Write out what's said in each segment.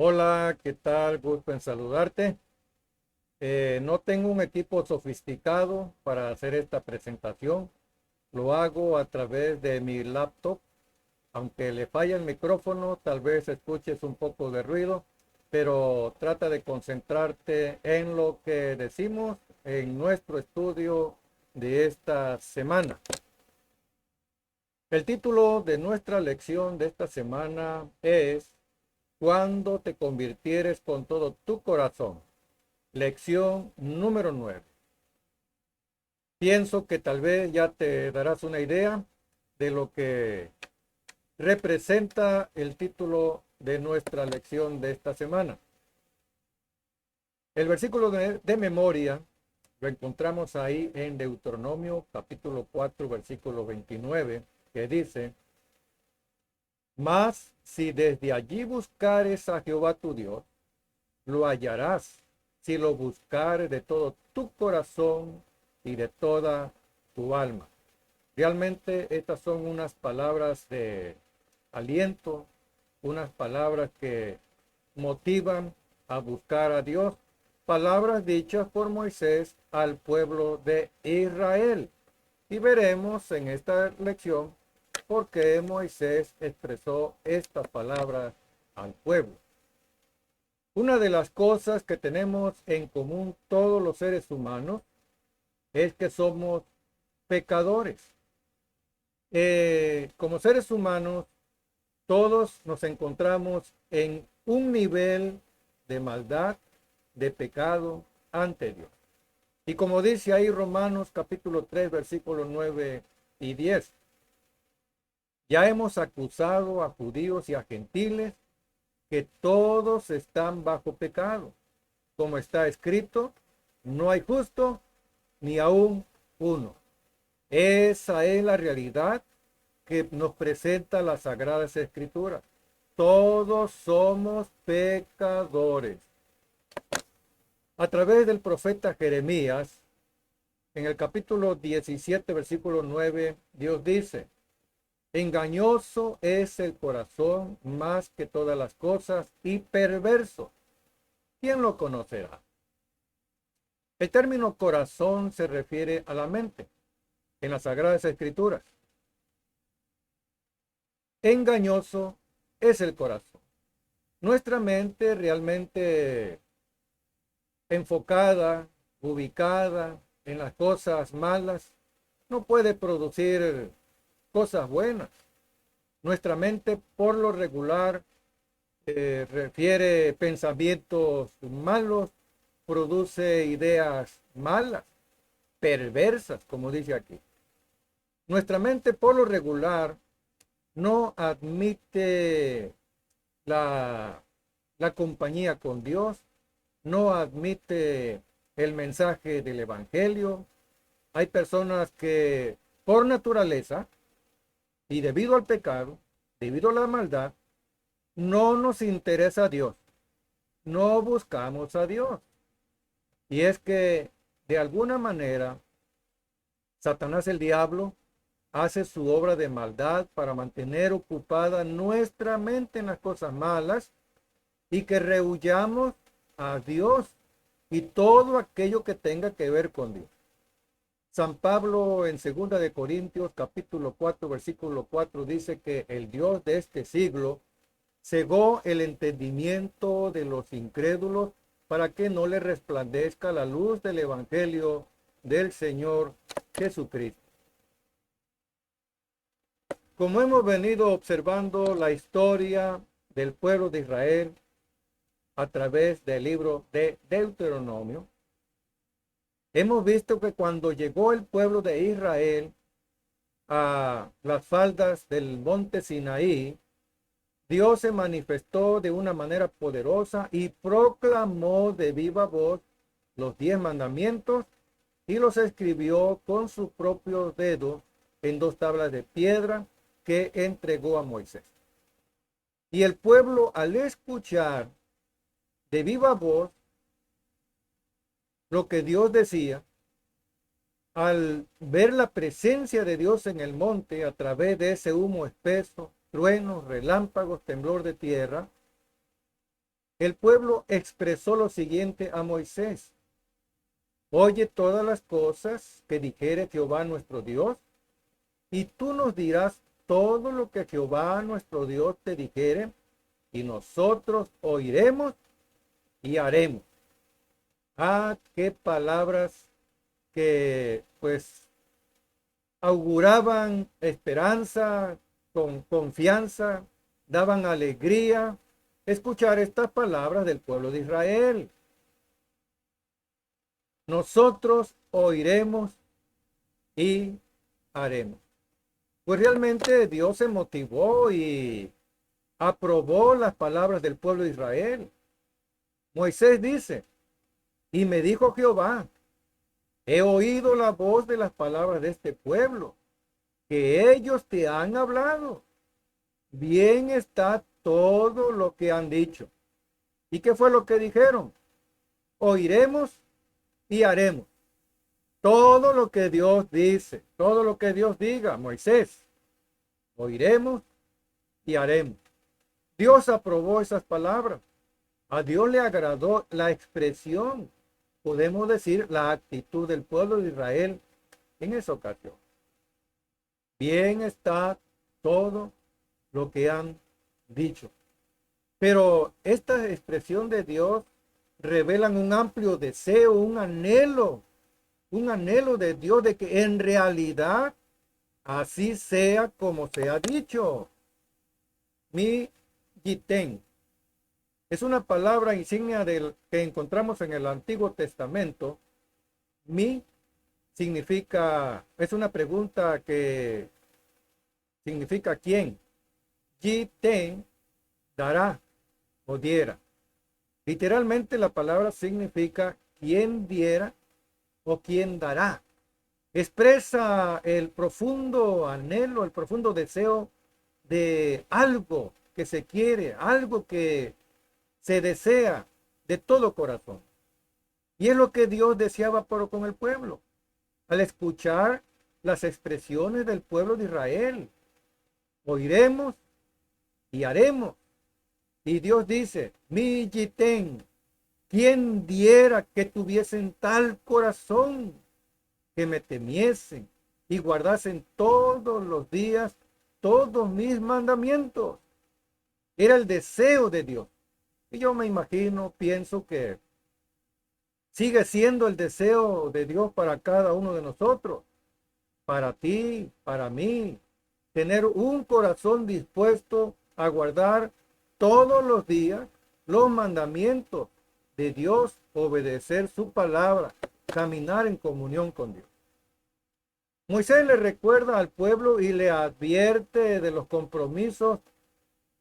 Hola, ¿qué tal? Gusto en saludarte. No tengo un equipo sofisticado para hacer esta presentación. Lo hago a través de mi laptop. Aunque le falla el micrófono, tal vez escuches un poco de ruido, pero trata de concentrarte en lo que decimos en nuestro estudio de esta semana. El título de nuestra lección de esta semana es Cuando te convirtieres con todo tu corazón. Lección número 9. Pienso que tal vez ya te darás una idea de lo que representa el título de nuestra lección de esta semana. El versículo de memoria lo encontramos ahí en Deuteronomio capítulo 4 versículo 29, que dice: Mas si desde allí buscares a Jehová tu Dios, lo hallarás si lo buscares de todo tu corazón y de toda tu alma. Realmente estas son unas palabras de aliento, unas palabras que motivan a buscar a Dios, palabras dichas por Moisés al pueblo de Israel. Y veremos en esta lección por qué Moisés expresó estas palabras al pueblo. Una de las cosas que tenemos en común todos los seres humanos es que somos pecadores. Como seres humanos, todos nos encontramos en un nivel de maldad, de pecado ante Dios. Y como dice ahí Romanos capítulo 3, versículos 9 y 10, ya hemos acusado a judíos y a gentiles que todos están bajo pecado. Como está escrito, no hay justo ni aún uno. Esa es la realidad que nos presenta las Sagradas Escrituras. Todos somos pecadores. A través del profeta Jeremías, en el capítulo 17, versículo 9, Dios dice: Engañoso es el corazón más que todas las cosas y perverso. ¿Quién lo conocerá? El término corazón se refiere a la mente en las Sagradas Escrituras. Engañoso es el corazón. Nuestra mente realmente enfocada, ubicada en las cosas malas, no puede producir cosas buenas. Nuestra mente por lo regular refiere pensamientos malos, produce ideas malas, perversas, como dice aquí. Nuestra mente por lo regular no admite la, la compañía con Dios, no admite el mensaje del Evangelio. Hay personas que por naturaleza y debido al pecado, debido a la maldad, no nos interesa a Dios, no buscamos a Dios. Y es que de alguna manera Satanás el diablo hace su obra de maldad para mantener ocupada nuestra mente en las cosas malas y que rehuyamos a Dios y todo aquello que tenga que ver con Dios. San Pablo en 2 de Corintios capítulo 4 versículo 4 dice que el Dios de este siglo cegó el entendimiento de los incrédulos para que no le resplandezca la luz del evangelio del Señor Jesucristo. Como hemos venido observando la historia del pueblo de Israel a través del libro de Deuteronomio, hemos visto que cuando llegó el pueblo de Israel a las faldas del monte Sinaí, Dios se manifestó de una manera poderosa y proclamó de viva voz los 10 mandamientos y los escribió con sus propios dedos en 2 tablas de piedra que entregó a Moisés. Y el pueblo, al escuchar de viva voz lo que Dios decía, al ver la presencia de Dios en el monte a través de ese humo espeso, truenos, relámpagos, temblor de tierra, el pueblo expresó lo siguiente a Moisés: oye todas las cosas que dijere Jehová nuestro Dios, y tú nos dirás todo lo que Jehová nuestro Dios te dijere, y nosotros oiremos y haremos. Ah, qué palabras que pues auguraban esperanza, con confianza, daban alegría escuchar estas palabras del pueblo de Israel. Nosotros oiremos y haremos. Pues realmente Dios se motivó y aprobó las palabras del pueblo de Israel. Moisés dice: y me dijo Jehová, he oído la voz de las palabras de este pueblo, que ellos te han hablado. Bien está todo lo que han dicho. ¿Y qué fue lo que dijeron? Oiremos y haremos. Todo lo que Dios dice, todo lo que Dios diga, Moisés, oiremos y haremos. Dios aprobó esas palabras. A Dios le agradó la expresión, podemos decir, la actitud del pueblo de Israel en esa ocasión. Bien está todo lo que han dicho. Pero esta expresión de Dios revelan un amplio deseo, un anhelo de Dios de que en realidad así sea como se ha dicho. Mi yiten es una palabra insignia que encontramos en el Antiguo Testamento. Mi significa, es una pregunta que significa quién. Yiten, dará o diera. Literalmente la palabra significa quién diera o quién dará. Expresa el profundo anhelo, el profundo deseo de algo que se quiere, algo que se desea de todo corazón. Y es lo que Dios deseaba con el pueblo. Al escuchar las expresiones del pueblo de Israel, oiremos y haremos. Y Dios dice: mi yiten, ¿quién diera que tuviesen tal corazón, que me temiesen y guardasen todos los días todos mis mandamientos? Era el deseo de Dios. Y yo me imagino, pienso que sigue siendo el deseo de Dios para cada uno de nosotros, para ti, para mí, tener un corazón dispuesto a guardar todos los días los mandamientos de Dios, obedecer su palabra, caminar en comunión con Dios. Moisés le recuerda al pueblo y le advierte de los compromisos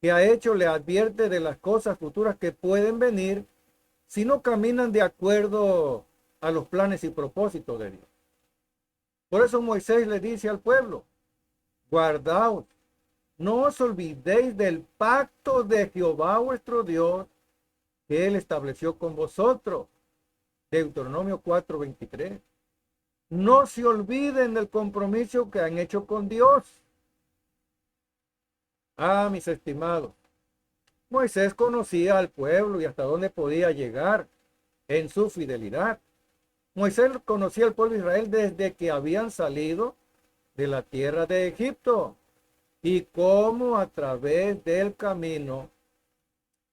que ha hecho, le advierte de las cosas futuras que pueden venir si no caminan de acuerdo a los planes y propósitos de Dios. Por eso Moisés le dice al pueblo: guardaos, no os olvidéis del pacto de Jehová vuestro Dios, que él estableció con vosotros. Deuteronomio 4:23. No se olviden del compromiso que han hecho con Dios. Ah, mis estimados, Moisés conocía al pueblo y hasta dónde podía llegar en su fidelidad. Moisés conocía al pueblo de Israel desde que habían salido de la tierra de Egipto y cómo a través del camino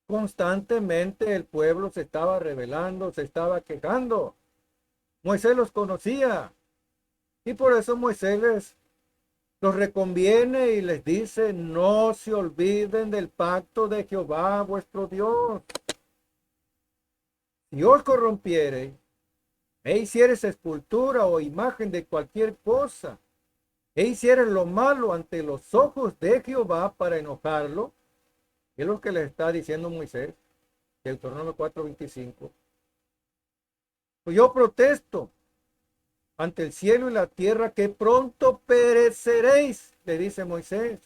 constantemente el pueblo se estaba rebelando, se estaba quejando. Moisés los conocía y por eso Moisés los reconviene y les dice: no se olviden del pacto de Jehová vuestro Dios. Si os corrompiereis e hicieres escultura o imagen de cualquier cosa, e hicieres lo malo ante los ojos de Jehová para enojarlo, es lo que le está diciendo Moisés, Deuteronomio 4:25. Pues yo protesto ante el cielo y la tierra que pronto pereceréis, le dice Moisés,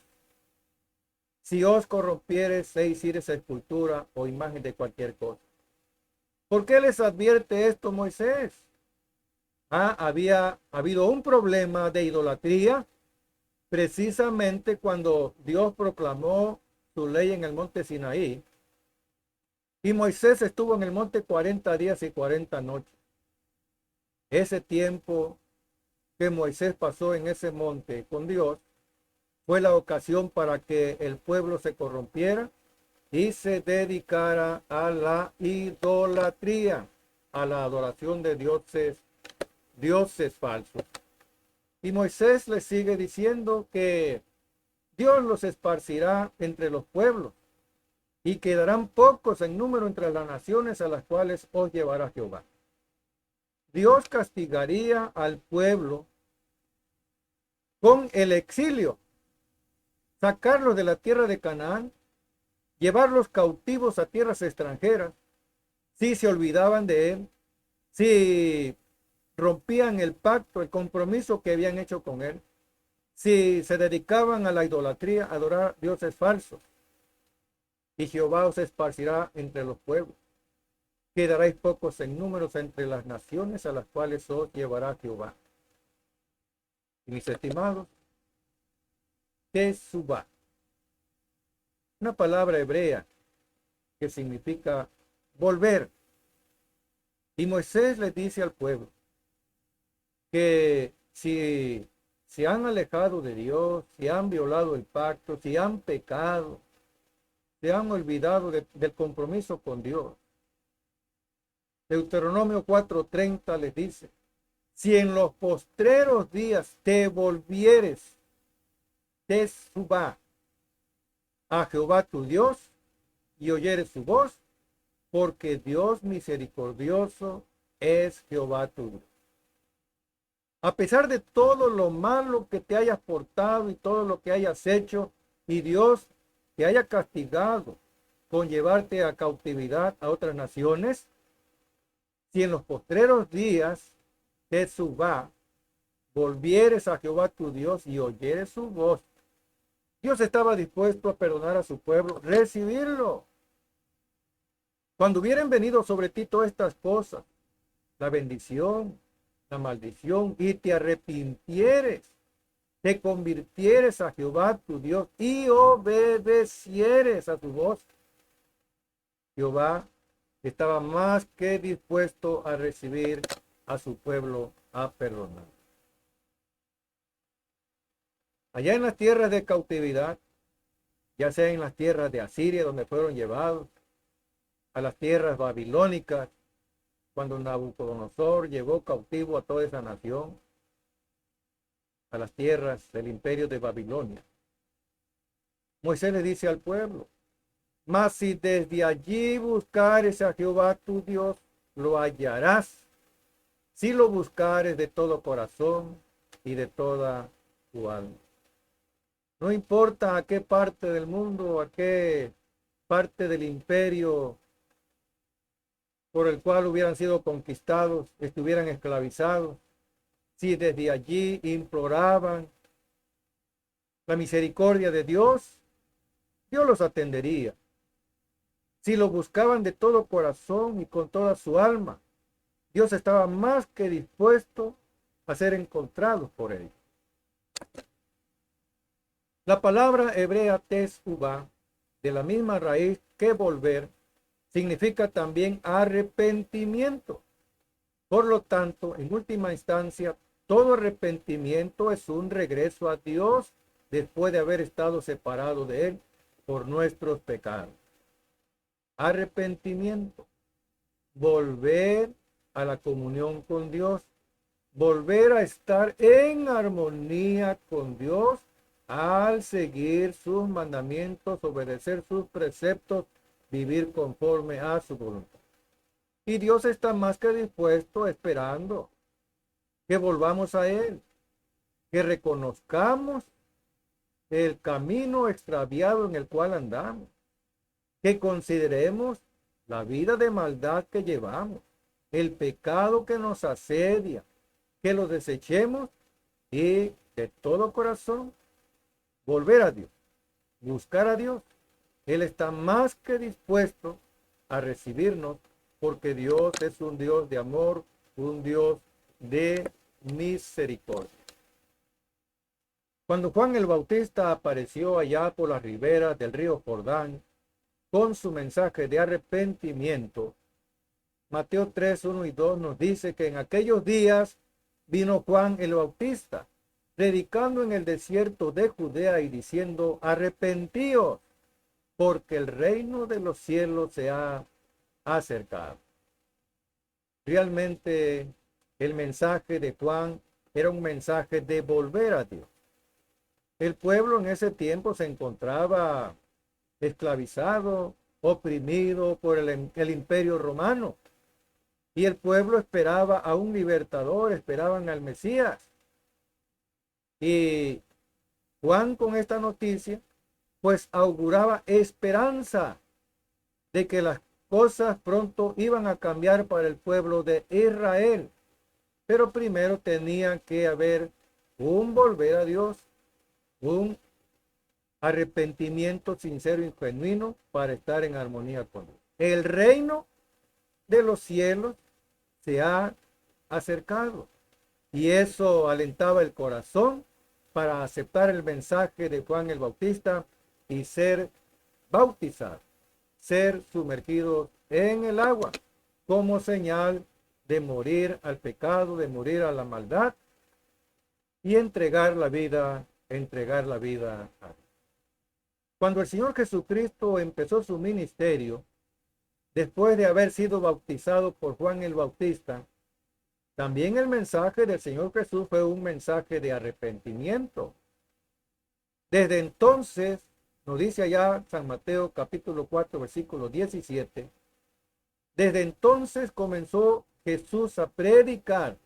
si os corrompieres e hicieres escultura o imagen de cualquier cosa. ¿Por qué les advierte esto Moisés? Había habido un problema de idolatría precisamente cuando Dios proclamó su ley en el monte Sinaí. Y Moisés estuvo en el monte 40 días y 40 noches. Ese tiempo que Moisés pasó en ese monte con Dios fue la ocasión para que el pueblo se corrompiera y se dedicara a la idolatría, a la adoración de dioses falsos. Y Moisés les sigue diciendo que Dios los esparcirá entre los pueblos y quedarán pocos en número entre las naciones a las cuales os llevará Jehová. Dios castigaría al pueblo con el exilio, sacarlos de la tierra de Canaán, llevarlos cautivos a tierras extranjeras, si se olvidaban de él, si rompían el pacto, el compromiso que habían hecho con él, si se dedicaban a la idolatría, a adorar dioses falsos. Y Jehová os esparcirá entre los pueblos. Quedaréis pocos en números entre las naciones a las cuales os llevará Jehová. Y mis estimados, Teshuvah, una palabra hebrea que significa volver. Y Moisés le dice al pueblo que si se han alejado de Dios, si han violado el pacto, si han pecado, se han olvidado del compromiso con Dios. Deuteronomio 4:30 les dice, si en los postreros días te volvieres, Teshuvah, a Jehová tu Dios, y oyeres su voz, porque Dios misericordioso es Jehová tu Dios. A pesar de todo lo malo que te hayas portado y todo lo que hayas hecho, y Dios te haya castigado con llevarte a cautividad a otras naciones, si en los postreros días Teshuvah volvieres a Jehová tu Dios y oyeres su voz, Dios estaba dispuesto a perdonar a su pueblo, recibirlo. Cuando hubieran venido sobre ti todas estas cosas, la bendición, la maldición, y te arrepintieres, te convirtieres a Jehová tu Dios y obedecieres a su voz, Jehová estaba más que dispuesto a recibir a su pueblo, a perdonar. Allá en las tierras de cautividad, ya sea en las tierras de Asiria, donde fueron llevados, a las tierras babilónicas, cuando Nabucodonosor llevó cautivo a toda esa nación, a las tierras del imperio de Babilonia. Moisés le dice al pueblo, mas si desde allí buscares a Jehová tu Dios, lo hallarás, si lo buscares de todo corazón y de toda tu alma. No importa a qué parte del mundo, a qué parte del imperio por el cual hubieran sido conquistados, estuvieran esclavizados, si desde allí imploraban la misericordia de Dios, Dios los atendería. Si lo buscaban de todo corazón y con toda su alma, Dios estaba más que dispuesto a ser encontrados por ellos. La palabra hebrea Teshuvah, de la misma raíz que volver, significa también arrepentimiento. Por lo tanto, en última instancia, todo arrepentimiento es un regreso a Dios después de haber estado separado de Él por nuestros pecados. Arrepentimiento, volver a la comunión con Dios, volver a estar en armonía con Dios al seguir sus mandamientos, obedecer sus preceptos, vivir conforme a su voluntad. Y Dios está más que dispuesto, esperando que volvamos a Él, que reconozcamos el camino extraviado en el cual andamos, que consideremos la vida de maldad que llevamos, el pecado que nos asedia, que lo desechemos y de todo corazón volver a Dios, buscar a Dios. Él está más que dispuesto a recibirnos porque Dios es un Dios de amor, un Dios de misericordia. Cuando Juan el Bautista apareció allá por las riberas del río Jordán, con su mensaje de arrepentimiento, Mateo 3, 1 y 2 nos dice que en aquellos días vino Juan el Bautista, predicando en el desierto de Judea y diciendo: arrepentíos, porque el reino de los cielos se ha acercado. Realmente el mensaje de Juan era un mensaje de volver a Dios. El pueblo en ese tiempo se encontraba esclavizado, oprimido por el imperio romano. Y el pueblo esperaba a un libertador, esperaban al Mesías. Y Juan, con esta noticia, pues auguraba esperanza de que las cosas pronto iban a cambiar para el pueblo de Israel. Pero primero tenía que haber un volver a Dios, un arrepentimiento sincero y genuino para estar en armonía con Dios. El reino de los cielos se ha acercado, y eso alentaba el corazón para aceptar el mensaje de Juan el Bautista y ser bautizado, ser sumergido en el agua como señal de morir al pecado, de morir a la maldad y entregar la vida a Dios. Cuando el Señor Jesucristo empezó su ministerio, después de haber sido bautizado por Juan el Bautista, también el mensaje del Señor Jesús fue un mensaje de arrepentimiento. Desde entonces, nos dice allá San Mateo capítulo 4, versículo 17, desde entonces comenzó Jesús a predicar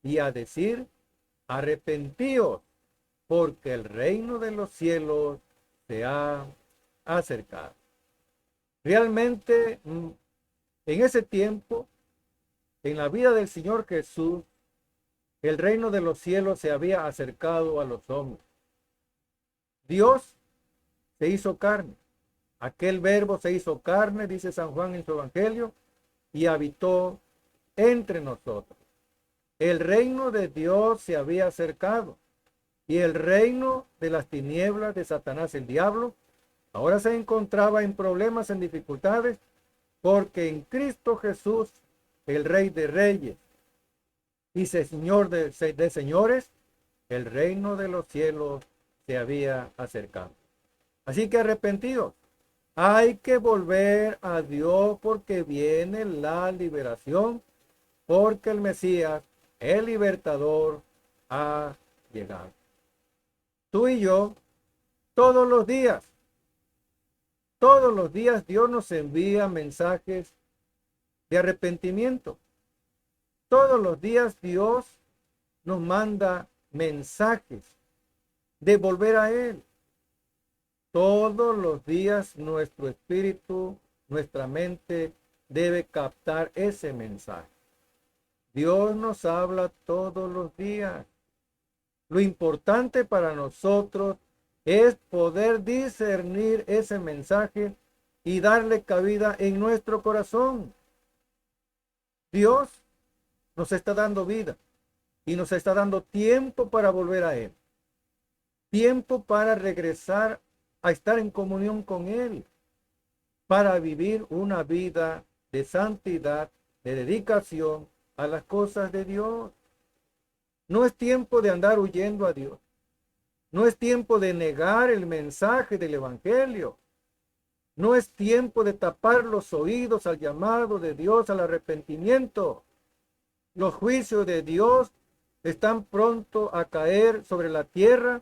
y a decir: arrepentíos, porque el reino de los cielos se ha acercado. Realmente, en ese tiempo, en la vida del Señor Jesús, el reino de los cielos se había acercado a los hombres. Dios se hizo carne. Aquel verbo se hizo carne, dice San Juan en su evangelio, y habitó entre nosotros. El reino de Dios se había acercado, y el reino de las tinieblas de Satanás, el diablo, ahora se encontraba en problemas, en dificultades, porque en Cristo Jesús, el Rey de Reyes y Señor de señores, el reino de los cielos se había acercado. Así que arrepentidos, hay que volver a Dios, porque viene la liberación, porque el Mesías, el libertador, ha llegado. Tú y yo, todos los días Dios nos envía mensajes de arrepentimiento. Todos los días Dios nos manda mensajes de volver a Él. Todos los días nuestro espíritu, nuestra mente debe captar ese mensaje. Dios nos habla todos los días. Lo importante para nosotros es poder discernir ese mensaje y darle cabida en nuestro corazón. Dios nos está dando vida y nos está dando tiempo para volver a Él. Tiempo para regresar a estar en comunión con Él, para vivir una vida de santidad, de dedicación a las cosas de Dios. No es tiempo de andar huyendo a Dios. No es tiempo de negar el mensaje del Evangelio. No es tiempo de tapar los oídos al llamado de Dios al arrepentimiento. Los juicios de Dios están pronto a caer sobre la tierra,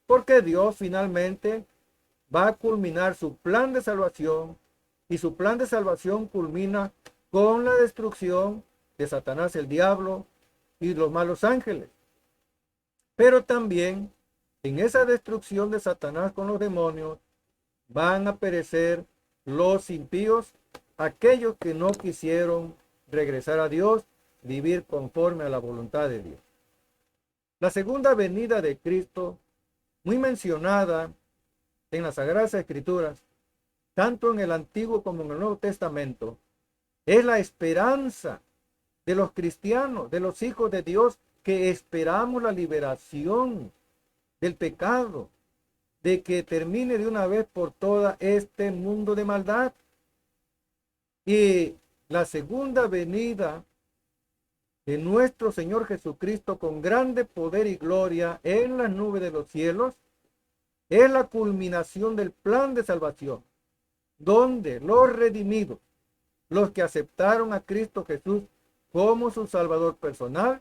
porque Dios finalmente va a culminar su plan de salvación, y su plan de salvación culmina con la destrucción de Satanás, el diablo y los malos ángeles. Pero también en esa destrucción de Satanás con los demonios van a perecer los impíos, aquellos que no quisieron regresar a Dios, vivir conforme a la voluntad de Dios. La segunda venida de Cristo, muy mencionada en las Sagradas Escrituras, tanto en el Antiguo como en el Nuevo Testamento, es la esperanza de los cristianos, de los hijos de Dios, que esperamos la liberación del pecado, de que termine de una vez por todas este mundo de maldad. Y la segunda venida de nuestro Señor Jesucristo con grande poder y gloria en las nubes de los cielos es la culminación del plan de salvación, donde los redimidos, los que aceptaron a Cristo Jesús como su Salvador personal,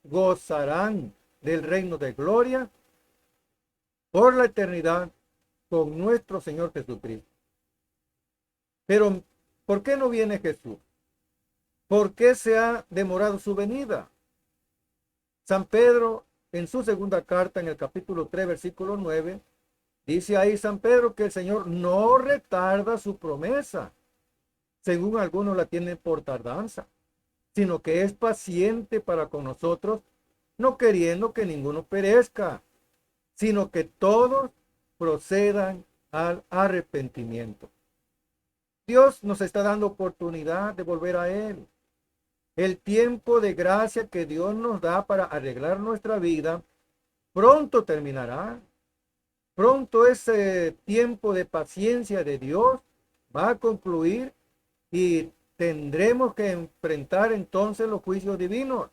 gozarán del reino de gloria por la eternidad con nuestro Señor Jesucristo. Pero, ¿por qué no viene Jesús? ¿Por qué se ha demorado su venida? San Pedro, en su segunda carta, en el capítulo 3, versículo 9, dice ahí San Pedro que el Señor no retarda su promesa, según algunos la tienen por tardanza, sino que es paciente para con nosotros, no queriendo que ninguno perezca, sino que todos procedan al arrepentimiento. Dios nos está dando oportunidad de volver a Él. El tiempo de gracia que Dios nos da para arreglar nuestra vida pronto terminará. Pronto ese tiempo de paciencia de Dios va a concluir y tendremos que enfrentar entonces los juicios divinos.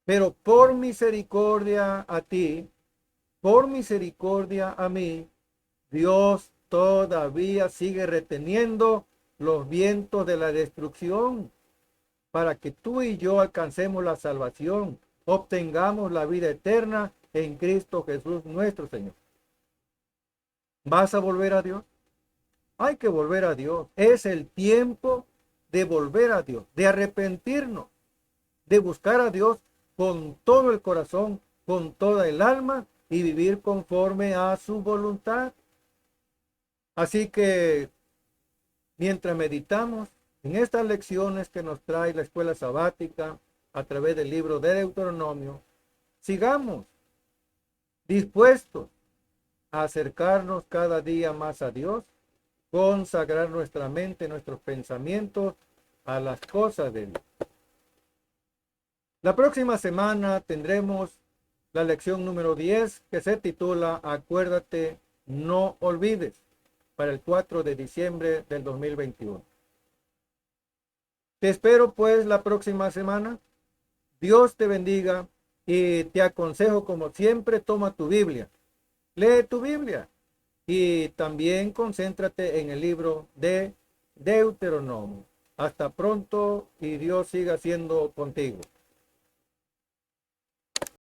Pero por misericordia a ti, por misericordia a mí, Dios todavía sigue reteniendo los vientos de la destrucción para que tú y yo alcancemos la salvación, obtengamos la vida eterna en Cristo Jesús nuestro Señor. ¿Vas a volver a Dios? Hay que volver a Dios. Es el tiempo de volver a Dios, de arrepentirnos, de buscar a Dios con todo el corazón, con toda el alma y vivir conforme a su voluntad. Así que mientras meditamos en estas lecciones que nos trae la escuela sabática a través del libro de Deuteronomio, sigamos dispuestos a acercarnos cada día más a Dios, consagrar nuestra mente, nuestros pensamientos a las cosas de Dios. La próxima semana tendremos la lección número 10 que se titula Acuérdate, no olvides, para el 4 de diciembre del 2021. Te espero pues la próxima semana. Dios te bendiga y te aconsejo como siempre, toma tu Biblia, lee tu Biblia y también concéntrate en el libro de Deuteronomio. Hasta pronto y Dios siga siendo contigo.